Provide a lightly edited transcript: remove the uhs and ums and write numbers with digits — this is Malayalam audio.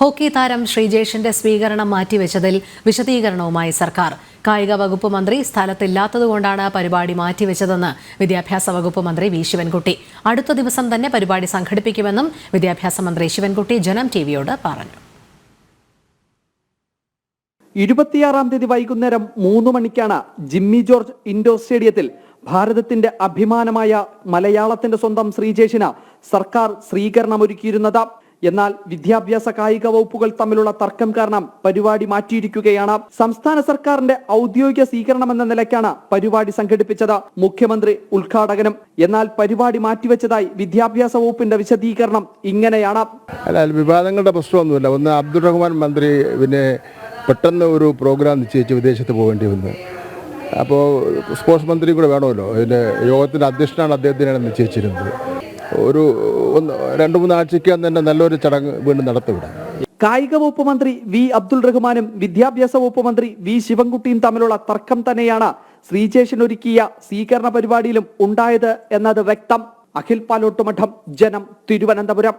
ഹോക്കി താരം ശ്രീജേഷിന്റെ സ്വീകരണം മാറ്റിവെച്ചതിൽ വിശദീകരണവുമായി സർക്കാർ. കായിക വകുപ്പ് മന്ത്രി സ്ഥലത്തില്ലാത്തതുകൊണ്ടാണ് പരിപാടി മാറ്റിവെച്ചതെന്ന് വിദ്യാഭ്യാസ വകുപ്പ് മന്ത്രി വി ശിവൻകുട്ടി. അടുത്ത ദിവസം തന്നെ പരിപാടി സംഘടിപ്പിക്കുമെന്നും വിദ്യാഭ്യാസ മന്ത്രി ശിവൻകുട്ടി ജനം ടിവിയോട് പറഞ്ഞു. 26-ാം തീയതി വൈകുന്നേരം 3 മണിക്കാണ് ജിമ്മി ജോർജ് ഇൻഡോർ സ്റ്റേഡിയത്തിൽ ഭാരതത്തിന്റെ അഭിമാനമായ മലയാളത്തിന്റെ സ്വന്തം ശ്രീജേഷിന് സർക്കാർ സ്വീകരണമൊരുക്കിയിരുന്നത്. എന്നാൽ വിദ്യാഭ്യാസ കായിക വകുപ്പുകൾ തമ്മിലുള്ള തർക്കം കാരണം പരിപാടി മാറ്റിയിരിക്കുകയാണ്. സംസ്ഥാന സർക്കാരിന്റെ ഔദ്യോഗിക സ്വീകരണമെന്ന നിലയ്ക്കാണ് പരിപാടി സംഘടിപ്പിച്ചത്. മുഖ്യമന്ത്രി ഉദ്ഘാടകനും. എന്നാൽ പരിപാടി മാറ്റിവെച്ചതായി വിദ്യാഭ്യാസ വകുപ്പിന്റെ വിശദീകരണം ഇങ്ങനെയാണ്. വിവാദങ്ങളുടെ പ്രശ്നമൊന്നുമില്ല. ഒന്ന് അബ്ദുൾ റഹ്മാൻ മന്ത്രി പെട്ടെന്ന് ഒരു പ്രോഗ്രാം നിശ്ചയിച്ച് വിദേശത്ത് പോകേണ്ടി വന്നു. അപ്പോൾ സ്പോർട്സ് മന്ത്രി കൂടെ വേണമല്ലോ. അതിൻ്റെ യോഗത്തിൻ്റെ അധ്യക്ഷനാണ് അദ്ദേഹത്തിനാണ് നിശ്ചയിച്ചിരുന്നത്. ഒരു 2-3 ആഴ്ചയ്ക്ക് തന്നെ നല്ലൊരു ചടങ്ങ് വീണ്ടും നടത്തിവിടാം. കായിക വകുപ്പ് മന്ത്രി വി അബ്ദുൾ റഹ്മാനും വിദ്യാഭ്യാസ വകുപ്പ് മന്ത്രി വി ശിവൻകുട്ടിയും തമ്മിലുള്ള തർക്കം തന്നെയാണ് ശ്രീജേഷിനൊരുക്കിയ സ്വീകരണ പരിപാടിയിലും ഉണ്ടായത് എന്നത് വ്യക്തം. അഖിൽ പാലോട്ടുമഠം, ജനം, തിരുവനന്തപുരം.